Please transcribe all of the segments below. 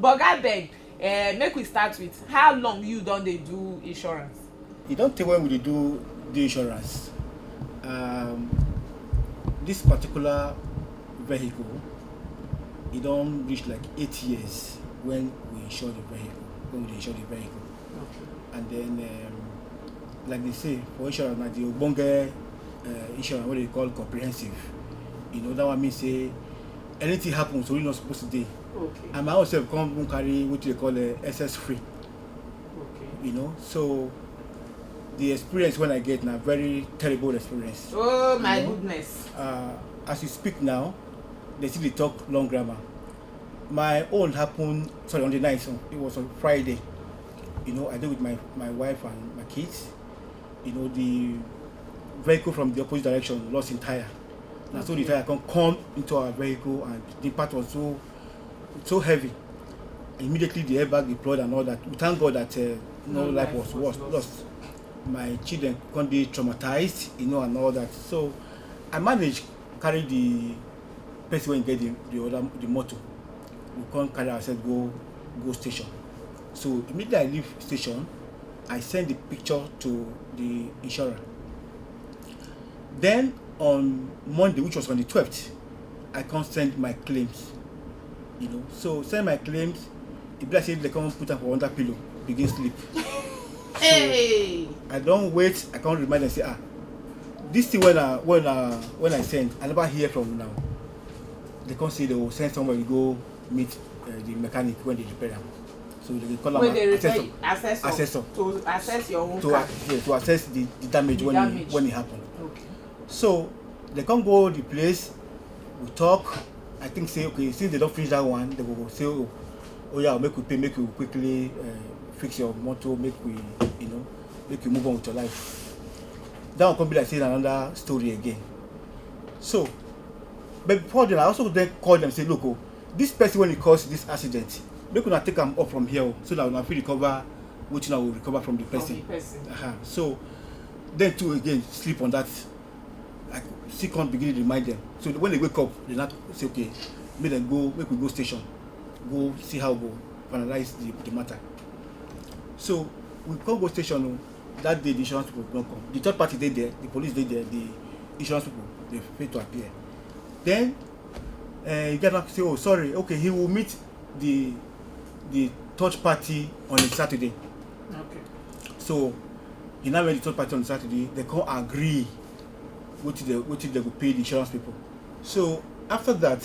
But God beg, make we start with how long you don dey do insurance? You don't tell when we dey do the insurance. This particular vehicle, it don't reach like 8 years when we insure the vehicle. Okay. And then, like they say, for insurance, na the ogbonge insurance, what they call comprehensive. You know, that one means say anything happens, so we not supposed to do. Okay. And my own self come carry what they call SS free. Okay. You know, so the experience when I get now, very terrible experience. Oh my You know? goodness. As you speak now, they still dey talk long grammar. My own happened, on the night, so it was on Friday. You know, I did with my wife and my kids. You know, the vehicle from the opposite direction lost in tire. Now, so the tire come into our vehicle, and the impact was so heavy. Immediately the airbag deployed and all that. We thank God that no life was lost. My children can't be traumatized, you know, and all that. So I managed carry the person when get the motor. We can't carry ourselves go station. So immediately I leave station, I send the picture to the insurer. Then on Monday, which was on the 12th, I can't send my claims. You know, so send my claims. If I say they come put them for under pillow, begin sleep. Hey. I don't wait. I can't remind them say this thing when I send, I never hear from now. They can't say they will send somebody to go meet the mechanic when they repair them. So they call When they them assessor to assess your own car. to assess the damage when it happened. Okay. So they can't go the place. We talk. I think say okay, since they don't finish that one, they will say oh yeah, make you quickly fix your motor, make you move on with your life. That one can be like saying another story again. So, but before then, I also then call them and say, look, oh, this person when he caused this accident, make una take them up from here so that una fit recover what you will recover from the person. So then too again sleep on that. I still can't begin to remind them. So when they wake up, they not say okay, make we go station, go see how we finalize the matter. So we can't go station. That day the insurance people don't come. The third party they there, the police they there, the insurance people they fail to appear. Then you get up say, oh sorry, okay, he will meet the third party on a Saturday. Okay. So he now met the third party on Saturday, they can't agree what they will pay the insurance people. So after that,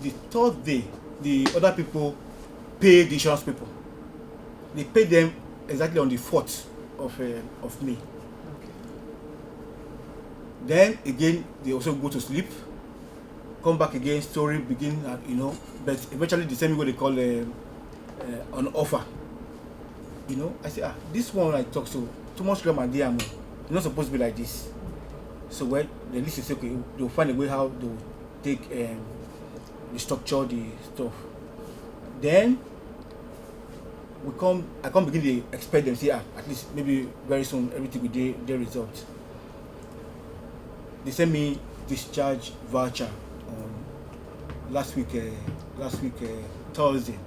the third day, the other people pay the insurance people. They pay them exactly on the 4th of May. Okay. Then again, they also go to sleep, come back again, story begin, you know. But eventually, the same what they call an offer. You know, I say this one I talk so too much grammar there. It's not supposed to be like this. So when the list is okay, they'll find a way how to take restructure the stuff. Then I can't begin to expect them say at least maybe very soon everything will get result. They sent me discharge voucher on last week Thursday,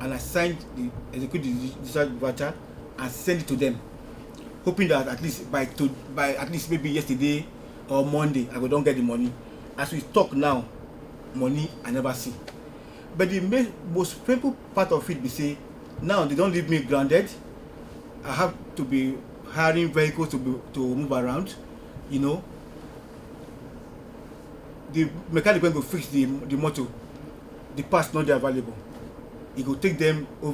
and I signed the executive discharge voucher and sent it to them, hoping that at least by at least maybe yesterday or Monday I will don't get the money. As we talk now, money I never see. But the most painful part of it be say now they don't leave me grounded. I have to be hiring vehicles to move around, you know. The mechanic when go fix the motor, the parts not available. It will take them it will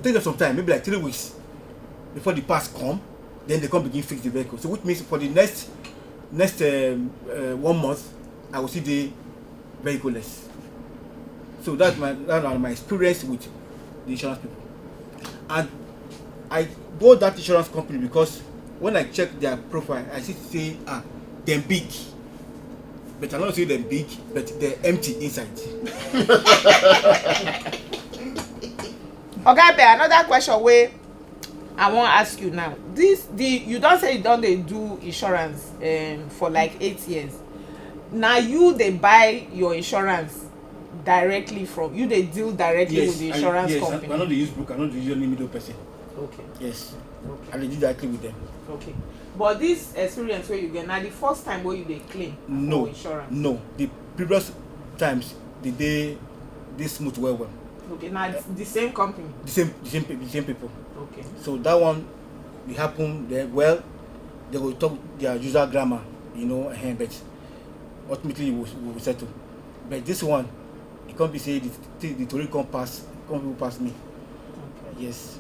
take them some time, maybe like 3 weeks before the parts come. Then they come begin fix the vehicle. So which means for the next 1 month, I will see the vehicleless. So that's my experience with the insurance people. And I go that insurance company because when I check their profile, I see say they're big. But I don't say they're big, but they're empty inside. Okay, another question where I want to ask you now. You don't say you don't they do insurance for like 8 years. Now you they buy your insurance directly from you, dey deal directly with the insurance company. I know they use broker, I know they use any middle person. Okay. Yes. Okay. And they deal directly with them. Okay. But this experience wey you get na the first time wey you dey claim for insurance? No. The previous times they smooth well. Okay, now the same company? The same people. Okay. So that one, it happened there. Well, they will talk their usual grammar, but ultimately we will settle. But this one, it can't be said the story can't pass me. Okay. Yes.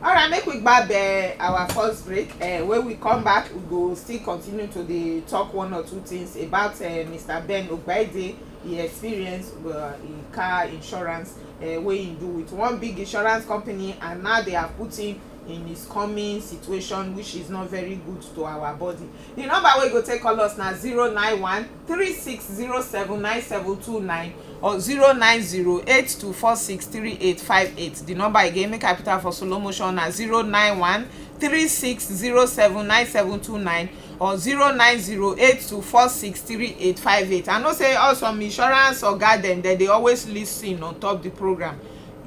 Alright, make we grab our first break. When we come back, we go still continue to talk one or two things about Mr. Ben Ogbaide, his experience in car insurance, wey he do with one big insurance company, and now they are putting in his coming situation, which is not very good to our body. The number wey go take call us na 091-3607-9729 or 090-8246-3858. The number again, make capital for slow motion na 091-3607-9729 or 090-8246-3858. I know say all some insurance oga dem dey always lis ten on top the program.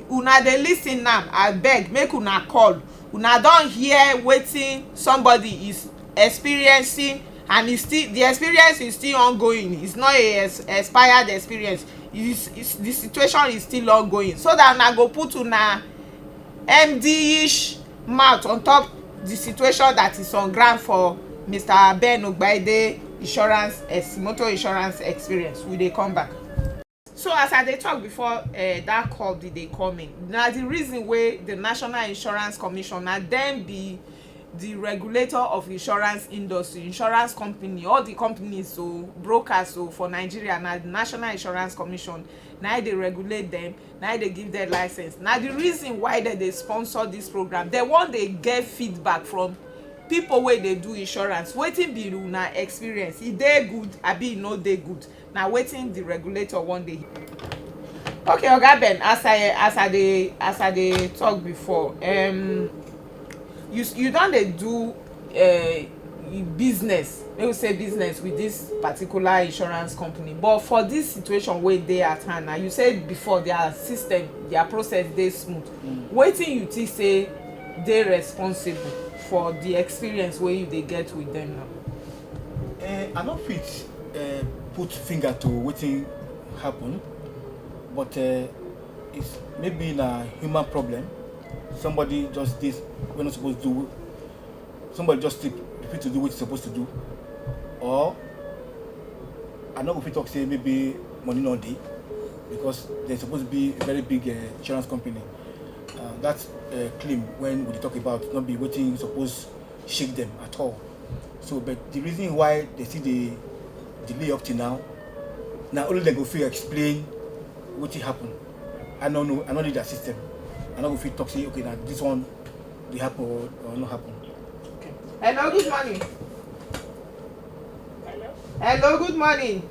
Una dey lis ten now, abeg make una call. Una don hear wetin somebody is experiencing, and the experience is still ongoing. It's not a expired experience. The situation is still ongoing, so that una go put una MD-ish mouth on top the situation that is on ground for Mr. Ben Ogbaide motor insurance experience. We dey come back. So as I dey talk before, that call dey come in. Na the reason wey the National Insurance Commission, na dem be the regulator of insurance industry, insurance company, all the companies, so brokers, so for Nigeria, na the National Insurance Commission, na dey regulate them, na dey give them license. Na the reason why dem dey sponsor this program. Dem wan dey get feedback from people wey dey do insurance. Wetin be una experience? E dey good abi e no dey good? Na wetin the regulator wan dey. Okay, Oga Ben, as I dey talk before, you don dey do business, make we say business with this particular insurance company, but for this situation wey dey at hand now, you said before their system, their process dey smooth. Wetin you think say dey responsible for the experience wey you dey get with them now? I no fit put finger to wetin happen, but it's maybe na human problem. Somebody just did we're not supposed to do. Somebody just refuse to do what he's supposed to do, or I know if we talk say maybe money not dey, because there's supposed to be a very big insurance company. That's claim when we talk about not be waiting supposed shake them at all. So, but the reason why they see the delay up to now only they go feel explain what happened. I don't know their system. I don't go feel talk say okay now this one they happen or not happen. Okay. Hello, good morning. Hello, good morning.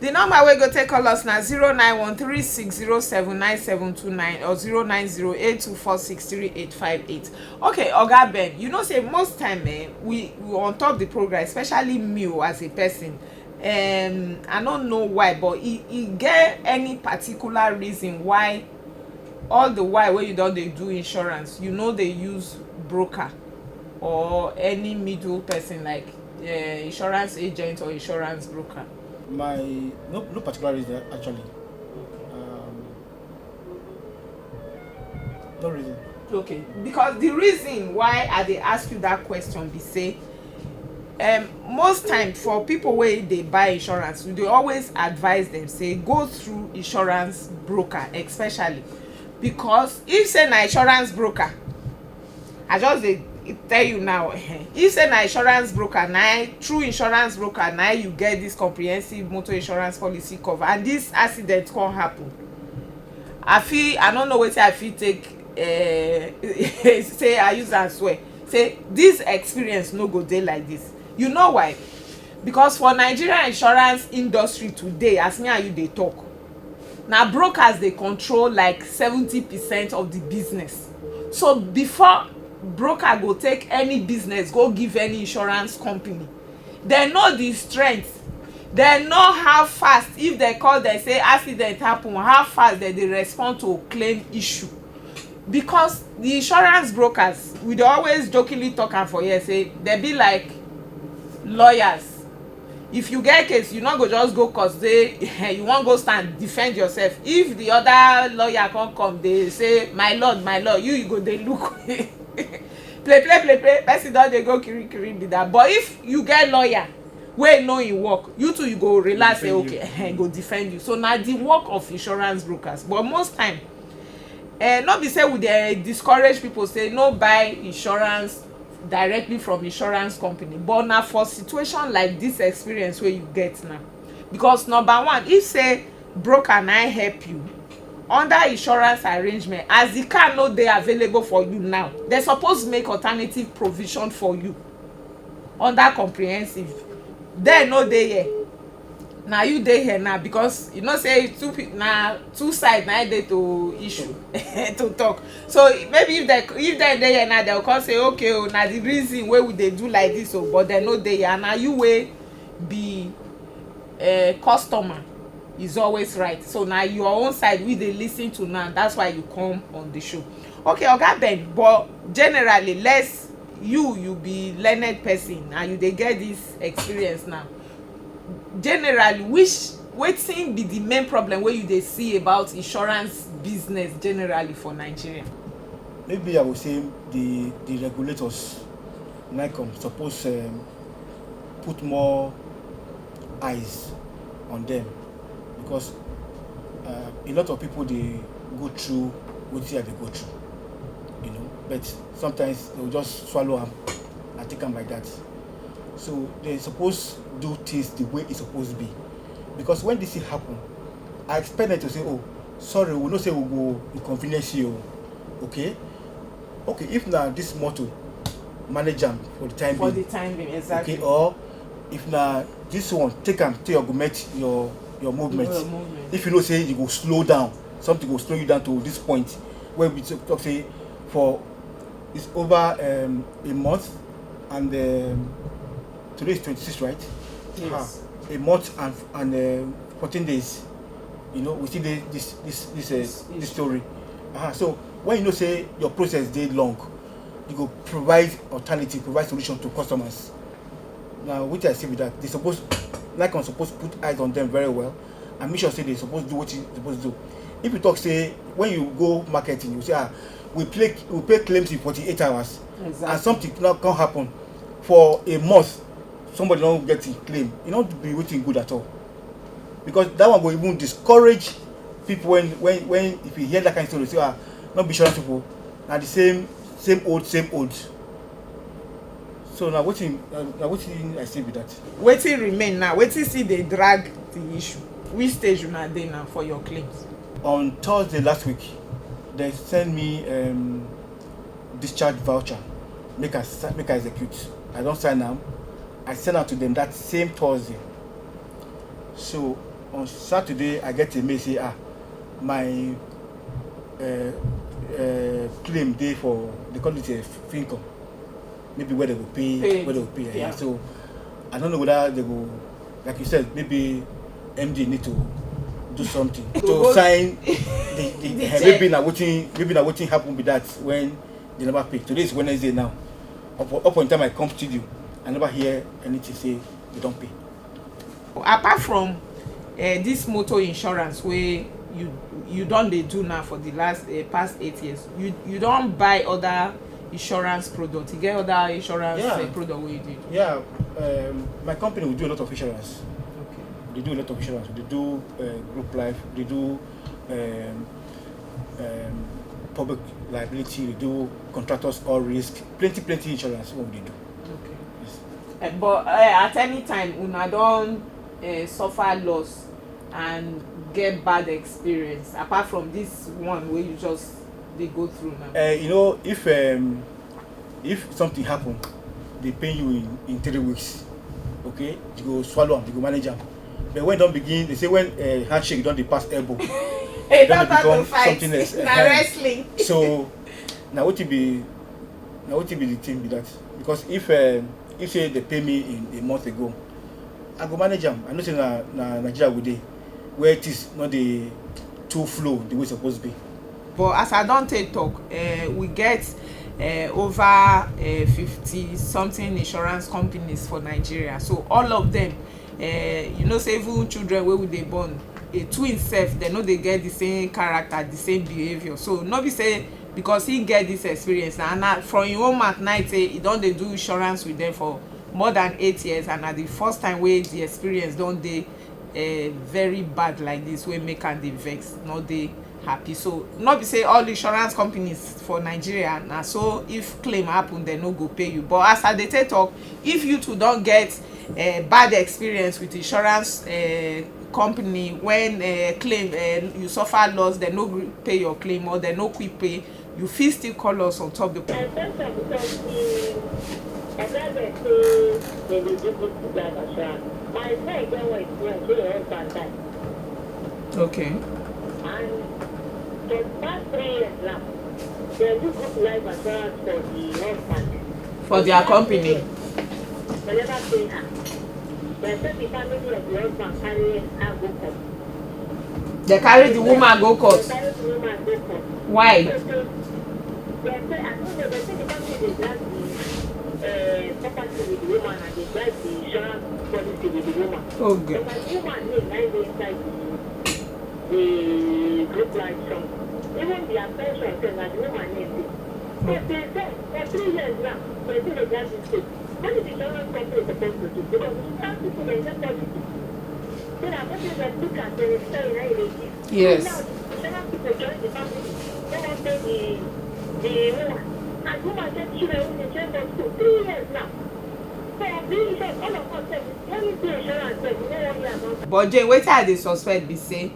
The number wey go take call us na 09136079729 or 09082463858. Okay, Oga Ben, you know say most time we on top the program, especially me as a person, I don't know why, but e get any particular reason why all the while wey you don dey do insurance, you know they use broker or any middle person like insurance agent or insurance broker? No particular reason actually. No reason. Okay, because the reason why I dey ask you that question be say, most time for people wey dey buy insurance, we dey always advise them say go through insurance broker, especially because if say na insurance broker, I just dey tell you now, if say na insurance broker, na through insurance broker na you get this comprehensive motor insurance policy cover, and this accident come happen, I don't know wetin I fit take say I use am swear say this experience no go dey like this. You know why? Because for Nigeria insurance industry today, as me and you dey talk, na brokers dey control like 70% of the business. So before broker go take any business go give any insurance company, they know the strength, dem know how fast if dem call dem say accident happen, how fast dem dey respond to claim issue. Because the insurance brokers, we dey always jokingly talk am for here say dem be like lawyers. If you get case, you no go just go court say you wan go stand defend yourself. If the other lawyer come dey say my lord, you go dey look play person don dey go kirikiri be that. But if you get lawyer wey know im work, you too you go relax say okay go defend you. So na the work of insurance brokers. But most time no be say we dey discourage people say no buy insurance directly from insurance company, but na for situation like this experience wey you get now. Because number one, if say broker na help you under insurance arrangement, as the car no dey available for you now, dem suppose make alternative provision for you under comprehensive. Dem no dey here, na you dey here now. Because you know say two sides na dey to issue to talk. So maybe if dem dey here now, dem go come say okay o, na the reason wey we dey do like this o, but dem no dey here. Na you wey be customer is always right. So na your own side we dey lis ten to now. That's why you come on the show. Okay, Oga Ben, but generally you be learned person and you dey get this experience now. Generally, wetin be the main problem wey you dey see about insurance business generally for Nigeria? Maybe I would say the regulators NICOM suppose put more eyes on them, because a lot of people dey go through wetin they go through, you know, but sometimes they will just swallow am and take am like that. So they suppose do things the way it's supposed to be. Because when this thing happen, I expect them to say, oh, sorry, we no say we go inconvenience you. Okay? Okay, if now this motor manage am for the time being. For the time being, exactly. Okay, or if now this one take am to augment your movement. If you know say you go slow down, something will slow you down to this point where we talk say for it's over a month and today is 26, right? Yes. A month and 14 days. You know, we see this story. So when you know say your process dey long, you go provide alternative, provide solution to customers. Now, which I see with that, they supposed to put eyes on them very well and make sure say they supposed to do what you supposed to do. If you talk say when you go marketing, you say we pay claims in 48 hours. Exactly. And something not can happen for a month. Somebody don't get a claim. You don't be waiting good at all, because that one will even discourage people when if you hear that kind of story, say not be insurance people, now the same old. So now what I say with that? Wetin remain now? Wetin still dey drag the issue? Which stage una dey now for your claims? On Thursday last week, they send me discharge voucher, make I execute. I don't sign am. I send out to them that same Thursday. So on Saturday, I get a mail say my claim day for they call it a FinCom. Maybe where they will pay. Yeah. So I don't know whether they will, like you said, maybe MD need to do something to sign the maybe na wetin happen with that when they never pay. Today is Wednesday now. Up on time I come to you, I never hear anything say they don't pay. Apart from this motor insurance wey you don dey do now for the past 8 years, you don buy other insurance products? You get other insurance product wey you dey do? Yeah, my company will do a lot of insurance. Okay. They do a lot of insurance. They do group life. They do public liability. They do contractors all risk. Plenty insurance. What they do? Okay. Yes. But at any time, una don suffer loss and get bad experience apart from this one wey you just dey go through now? You know, if something happen, they pay you in 3 weeks. Okay, you go swallow them, you go manage them. But when don't begin, they say when handshake don't dey pass elbow, don't become something else. Na wrestling. So now what be the thing with that? Because if say they pay me in a month ago, I go manage them. I know say na Nigeria we dey where it is not the too flow the way it's supposed to be. But as I don take talk, we get over 50 something insurance companies for Nigeria. So all of them, you know, say even children wey we dey born, a twin sef, dem no dey get the same character, the same behaviour. So no be say because he get this experience na from him own mouth na say he don dey do insurance with them for more than 8 years, and na the first time wey the experience don dey very bad like this wey make am dey vex, no dey happy. So no be say all insurance companies for Nigeria na so if claim happen dem no go pay you. But as I dey take talk, if you too don get bad experience with insurance company, when claim you suffer loss, dem no gree pay your claim or dem no quick pay, you fit still call us on top the my friend get one experience wey her husband die. Okay. And the past 3 years now, they do group life insurance for the husband. For their company. They never pay her. They say the family of the husband carry her go court. They carry the woman go court. They carry the woman go court. Why? They say I don't know, they say the family dey drag the property with the woman and they drag the insurance policy with the woman. Oh God. But the woman name na dey inside the group life sum. Even the pension sef na the woman name dey. But they say for 3 years now, they still dey drag this case. What is the insurance company supposed to do? Because the insurance people dey get policy. So na wetin dem look at dem dey tell you na you dey give. Yes. Now the insurance people join the family, no wan pay the woman. And woman get children wey dey train for school 3 years now. So the insurance, all of us sef, when we do insurance sef, we no wan hear about. But Jane, wetin I dey suspect be say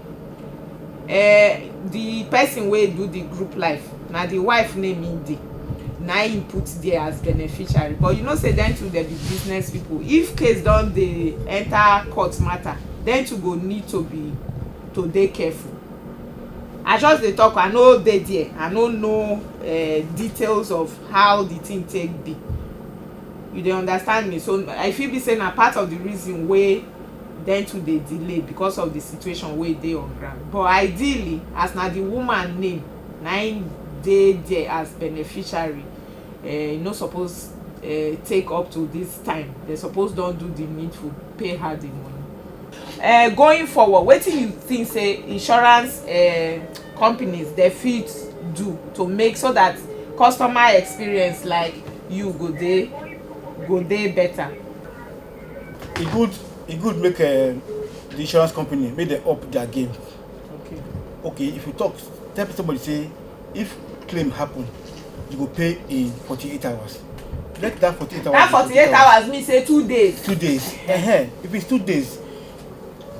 the person wey do the group life na the wife name im dey, na im put there as beneficiary. But you know say dem too dey be business people. If case don dey enter court matter, dem too go need to dey careful. I just dey talk, I no dey there, I no know details of how the thing take be. You dey understand me? So I fit be say na part of the reason wey dem too dey delay because of the situation wey dey on ground. But ideally, as na the woman name na im dey there as beneficiary, you no suppose take up to this time. Dem suppose don do the needful, pay her the money. Going forward, wetin you think say insurance companies dey fit do to make so that customer experience like you go dey better? E good make the insurance company make dem up their game. Okay, if you tell somebody say if claim happen, you go pay in 48 hours. Let that 48 hours. That 48 hours mean say 2 days. 2 days. If it's 2 days,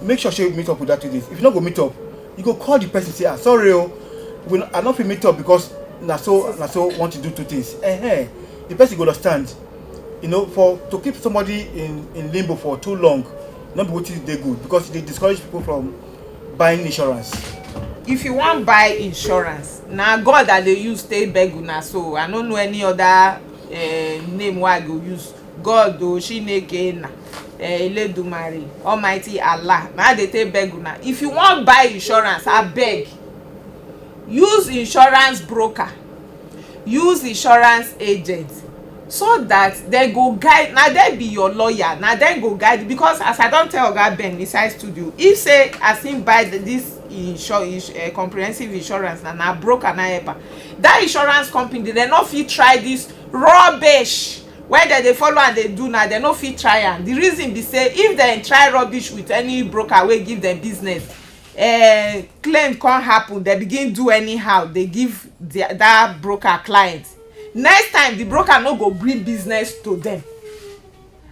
make sure you meet up with that 2 days. If you no go meet up, you go call the person say, sorry I no fit meet up because na so want to do 2 things. The person go understand. You know, to keep somebody in limbo for too long, not be wetin dey good, because they discourage people from buying insurance. If you wan buy insurance, na God I dey use take beg una. So I no know any other name wey I go use. God o, Chineke na, Eledumare, Almighty Allah, na I dey take beg una. If you wan buy insurance, abeg use insurance broker, use insurance agent, so that dem go guide. Na dem be your lawyer, na dem go guide. Because as I don tell Oga Ben inside studio, if say as him buy this comprehensive insurance na broker na help am, that insurance company dem no fit try this rubbish wey dem dey follow and dey do na, dem no fit try am. The reason be say if dem try rubbish with any broker wey give dem business, claim come happen, dem begin do anyhow, dey give that broker client, next time the broker no go bring business to them.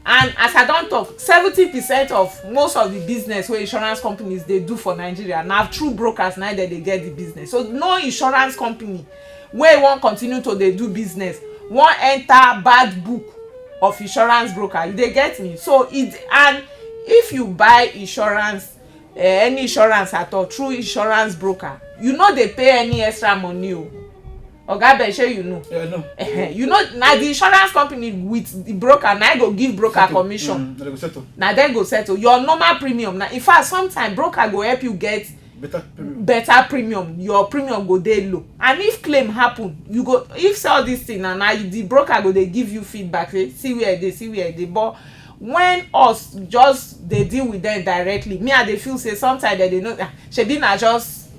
And as I don talk, 70% of most of the business wey insurance companies dey do for Nigeria na through brokers na dem dey get the business. So no insurance company wey wan continue to dey do business wan enter bad book of insurance broker. You dey get me? So and if you buy insurance, any insurance at all through insurance broker, you no dey pay any extra money o. oga Ben shey you know. Yeah, no. You know na the insurance company with the broker na go give broker commission. They go settle. Na dem go settle your normal premium. Na in fact sometimes broker go help you get better premium. Your premium go dey low, and if claim happen you go, if say all this thing na the broker go dey give you feedback say see where e dey. But when us just dey deal with them directly, me I dey feel say sometimes dem dey know shebi na just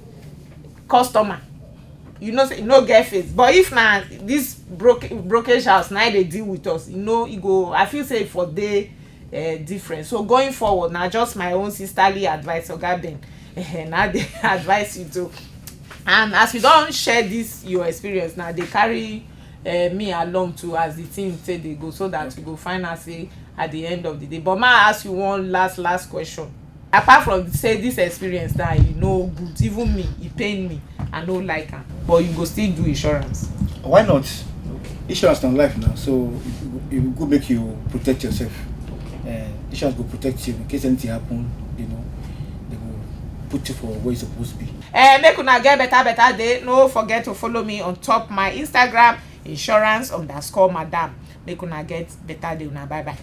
customer, you know, say e no get face. But if na this brokerage house na dey deal with us, you know, e go, I feel say for dey different. So going forward na just my own sisterly advice, oga Ben, na dey advise you too. And as you don share this your experience, na dey carry me along too as the thing say dey go, so that you go find out say at the end of the day. But ma ask you one last question. Apart from say this experience that you know good, even me e pain me, I no like am, but you go still do insurance. Why not? Insurance na life now, so it go make you protect yourself. Insurance go protect you in case anything happen, you know, they go put you for where you supposed to be. Make una get better day. No forget to follow me on top my Instagram, insurance_madam. Make una get better day. Una bye bye.